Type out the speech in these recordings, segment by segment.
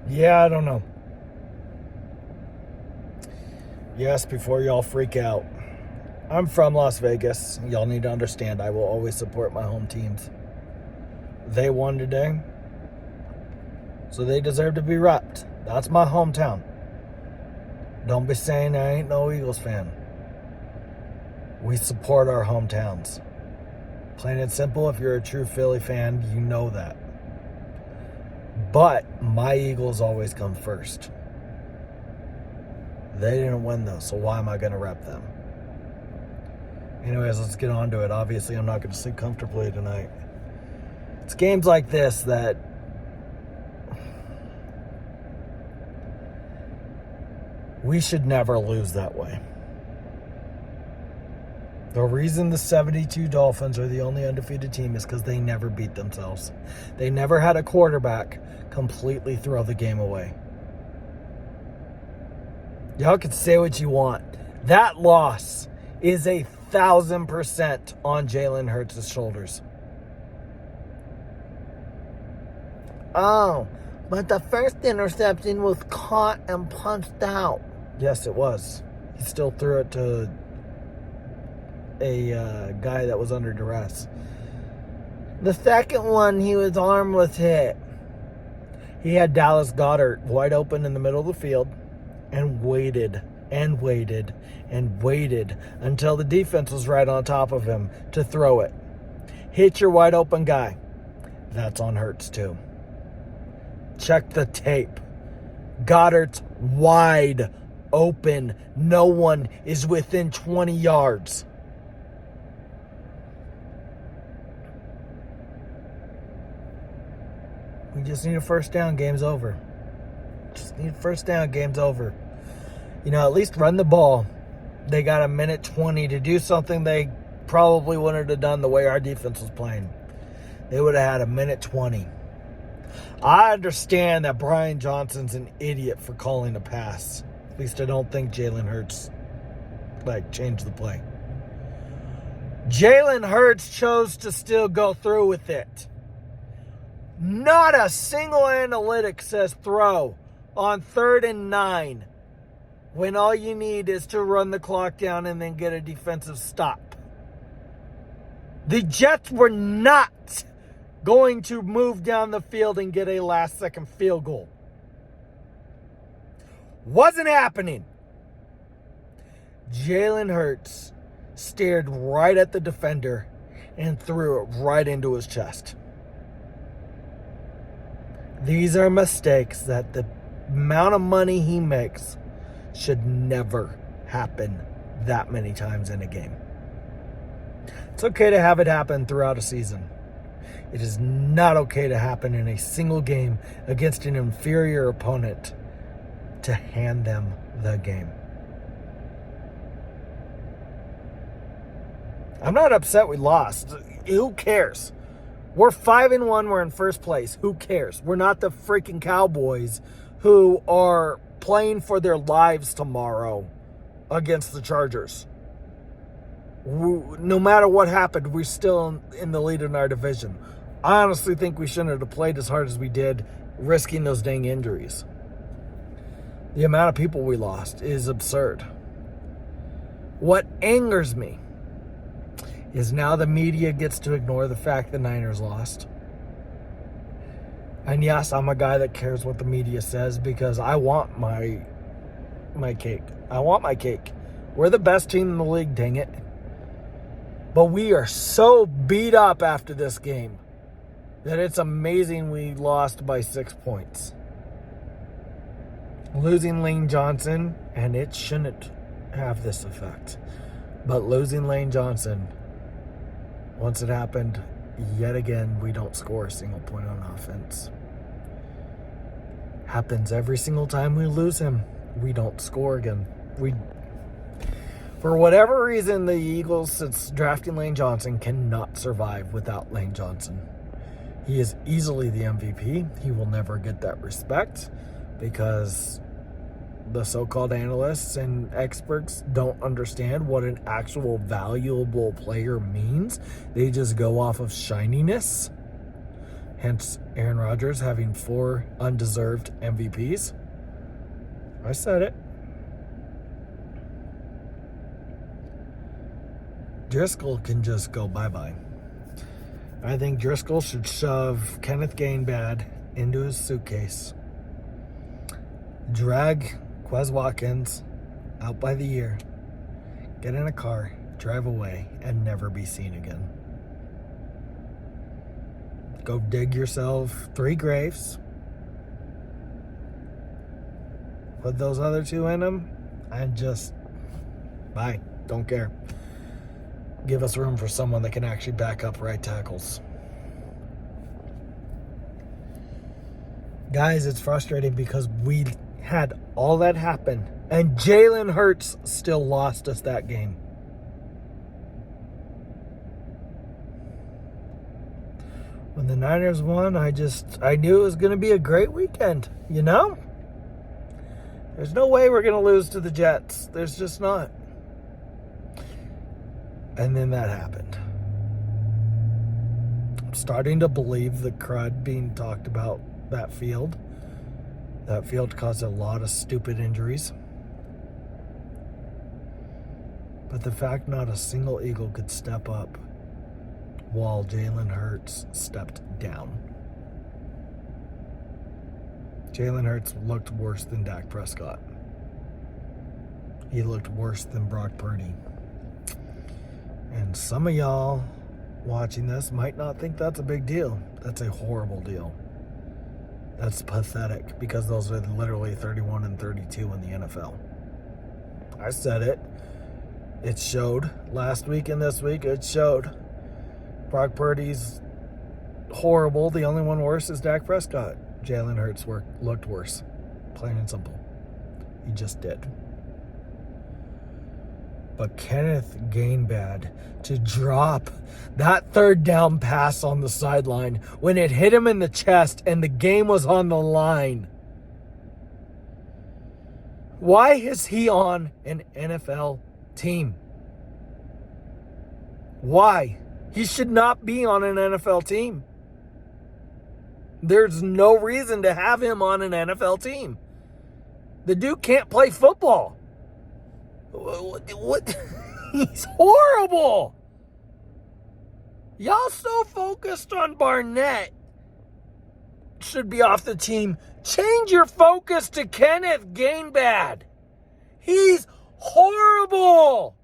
Yeah, I don't know. Yes, before y'all freak out. I'm from Las Vegas. Y'all need to understand I will always support my home teams. They won today, so they deserve to be repped. That's my hometown. Don't be saying I ain't no Eagles fan. We support our hometowns. Plain and simple, if you're a true Philly fan, you know that. But my Eagles always come first. They didn't win though, so why am I going to rep them? Anyways, let's get on to it. Obviously, I'm not going to sleep comfortably tonight. It's games like this that we should never lose that way. The reason the 72 Dolphins are the only undefeated team is because they never beat themselves. They never had a quarterback completely throw the game away. Y'all can say what you want. That loss is 1,000% on Jalen Hurts' shoulders. Oh, but the first interception was caught and punched out. Yes, it was. He still threw it to a guy that was under duress. The second one, his arm was hit. He had Dallas Goedert wide open in the middle of the field and waited and waited and waited until the defense was right on top of him to throw it. Hit your wide open guy. That's on Hurts too. Check the tape. Goddard's wide open. No one is within 20 yards. We just need a first down. Game's over. Just need a first down. Game's over. At least run the ball. They got a minute 20 to do something they probably wouldn't have done the way our defense was playing. They would have had a minute 20. I understand that Brian Johnson's an idiot for calling a pass. At least I don't think Jalen Hurts changed the play. Jalen Hurts chose to still go through with it. Not a single analytic says throw on 3rd and 9 when all you need is to run the clock down and then get a defensive stop. The Jets were not going to move down the field and get a last-second field goal. Wasn't happening. Jalen Hurts stared right at the defender and threw it right into his chest. These are mistakes that the amount of money he makes should never happen that many times in a game. It's okay to have it happen throughout a season. It is not okay to happen in a single game against an inferior opponent to hand them the game. I'm not upset we lost. Who cares? We're 5-1. We're in first place. Who cares? We're not the freaking Cowboys who are playing for their lives tomorrow against the Chargers. No matter what happened, we're still in the lead in our division. I honestly think we shouldn't have played as hard as we did, risking those dang injuries. The amount of people we lost is absurd. What angers me is now the media gets to ignore the fact the Niners lost. And yes, I'm a guy that cares what the media says because I want my cake. I want my cake. We're the best team in the league, dang it. But we are so beat up after this game that it's amazing we lost by 6 points. Losing Lane Johnson, and it shouldn't have this effect, but losing Lane Johnson, once it happened, yet again, we don't score a single point on offense. Happens every single time we lose him. We don't score again. For whatever reason, the Eagles, since drafting Lane Johnson, cannot survive without Lane Johnson. He is easily the MVP. He will never get that respect because the so-called analysts and experts don't understand what an actual valuable player means. They just go off of shininess. Hence, Aaron Rodgers having 4 undeserved MVPs. I said it. Driscoll can just go bye-bye. I think Driscoll should shove Kenneth Gainbad into his suitcase. Drag Quez Watkins out by the ear. Get in a car, drive away, and never be seen again. Go dig yourself 3 graves. Put those other 2 in them, and just bye. Don't care. Give us room for someone that can actually back up right tackles. Guys, it's frustrating because we had all that happen, and Jalen Hurts still lost us that game. When the Niners won, I knew it was going to be a great weekend, you know? There's no way we're going to lose to the Jets. There's just not. And then that happened. I'm starting to believe the crud being talked about that field. That field caused a lot of stupid injuries. But the fact not a single Eagle could step up while Jalen Hurts stepped down. Jalen Hurts looked worse than Dak Prescott. He looked worse than Brock Purdy. And some of y'all watching this might not think that's a big deal. That's a horrible deal. That's pathetic because those are literally 31 and 32 in the NFL. I said it. It showed last week and this week. It showed. Brock Purdy's horrible. The only one worse is Dak Prescott. Jalen Hurts looked worse. Plain and simple. He just did. But Kenneth Gainbad to drop that 3rd down pass on the sideline when it hit him in the chest and the game was on the line. Why is he on an NFL team? Why? He should not be on an NFL team. There's no reason to have him on an NFL team. The dude can't play football. What? He's horrible. Y'all so focused on Barnett should be off the team. Change your focus to Kenneth Gainbad. He's horrible.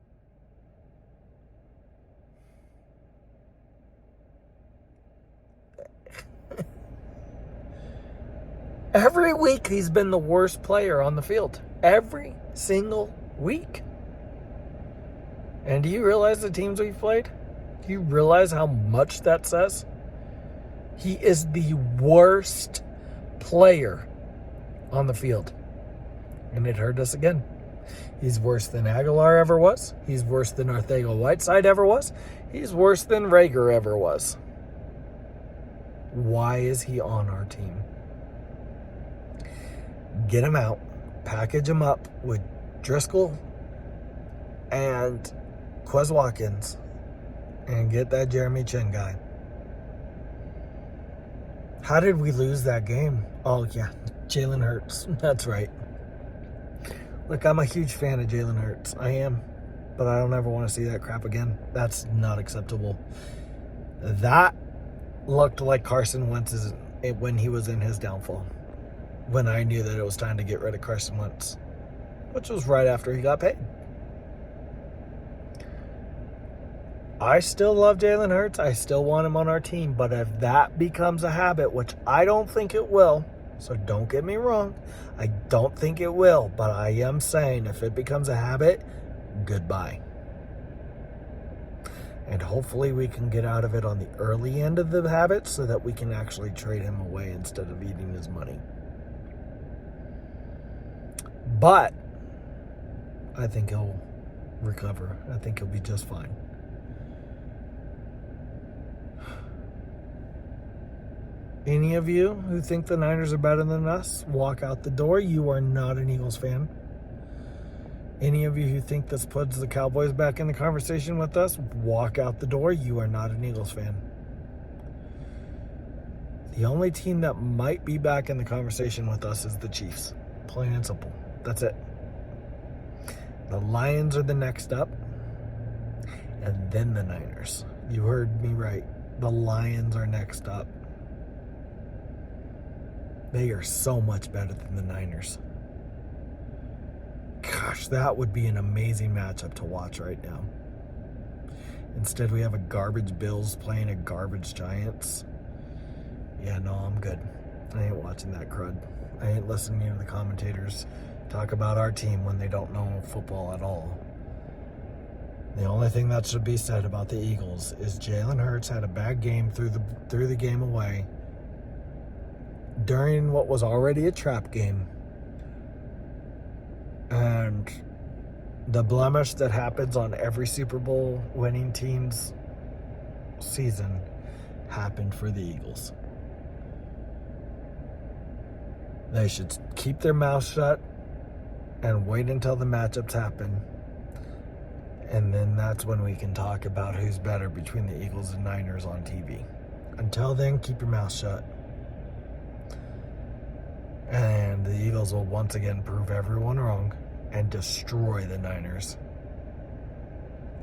Every week he's been the worst player on the field. Every single week. And do you realize the teams we've played? Do you realize how much that says? He is the worst player on the field. And it hurt us again. He's worse than Aguilar ever was. He's worse than Arcega-Whiteside ever was. He's worse than Rager ever was. Why is he on our team? Get him out. Package him up with Driscoll and Quez Watkins and get that Jeremy Chin guy. How did we lose that game? Oh, yeah, Jalen Hurts. That's right. Look, I'm a huge fan of Jalen Hurts. I am. But I don't ever want to see that crap again. That's not acceptable. That looked like Carson Wentz's when he was in his downfall. When I knew that it was time to get rid of Carson Wentz. Which was right after he got paid. I still love Jalen Hurts. I still want him on our team. But if that becomes a habit, which I don't think it will, so don't get me wrong, I don't think it will, but I am saying if it becomes a habit, goodbye. And hopefully we can get out of it on the early end of the habit so that we can actually trade him away instead of eating his money. But I think he'll recover. I think he'll be just fine. Any of you who think the Niners are better than us, walk out the door. You are not an Eagles fan. Any of you who think this puts the Cowboys back in the conversation with us, walk out the door. You are not an Eagles fan. The only team that might be back in the conversation with us is the Chiefs. Plain and simple. That's it. The Lions are the next up, and then the Niners. You heard me right. The Lions are next up. They are so much better than the Niners. Gosh, that would be an amazing matchup to watch right now. Instead, we have a garbage Bills playing a garbage Giants. Yeah, no, I'm good. I ain't watching that crud. I ain't listening to the commentators talk about our team when they don't know football at all. The only thing that should be said about the Eagles is Jalen Hurts had a bad game through the game away during what was already a trap game. And the blemish that happens on every Super Bowl winning team's season happened for the Eagles. They should keep their mouth shut and wait until the matchups happen. And then that's when we can talk about who's better between the Eagles and Niners on TV. Until then, keep your mouth shut. And the Eagles will once again prove everyone wrong and destroy the Niners.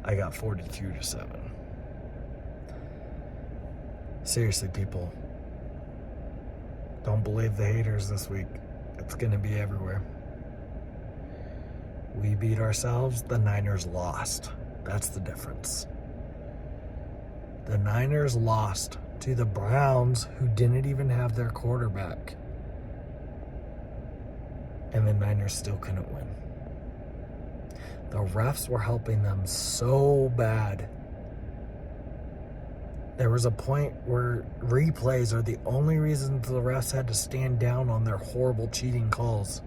I got 42-7. Seriously, people. Don't believe the haters this week. It's going to be everywhere. We beat ourselves. The Niners lost. That's the difference. The Niners lost to the Browns, who didn't even have their quarterback. And the Niners still couldn't win. The refs were helping them so bad. There was a point where replays are the only reason the refs had to stand down on their horrible cheating calls,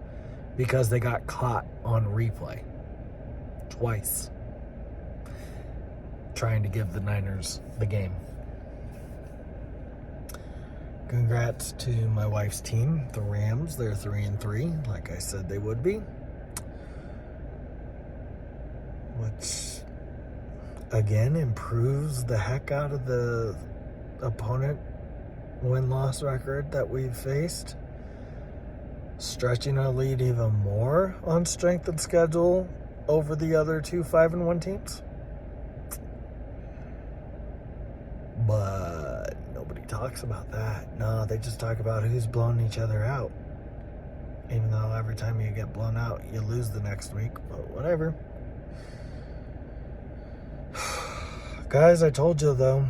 because they got caught on replay twice trying to give the Niners the game. Congrats to my wife's team, the Rams. They're 3-3, like I said they would be. Which, again, improves the heck out of the opponent win-loss record that we've faced. Stretching our lead even more on strength and schedule over the other two 5-1 teams. But nobody talks about that. No, they just talk about who's blowing each other out. Even though every time you get blown out, you lose the next week. But whatever. Guys, I told you though,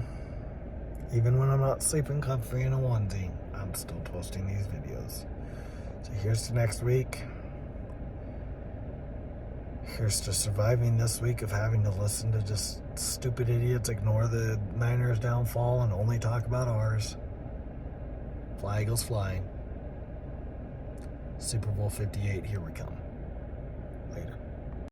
even when I'm not sleeping comfy in a onesie, I'm still posting these videos. So here's to next week. Here's to surviving this week of having to listen to just stupid idiots ignore the Niners' downfall and only talk about ours. Fly Eagles flying. Super Bowl 58, here we come. Later.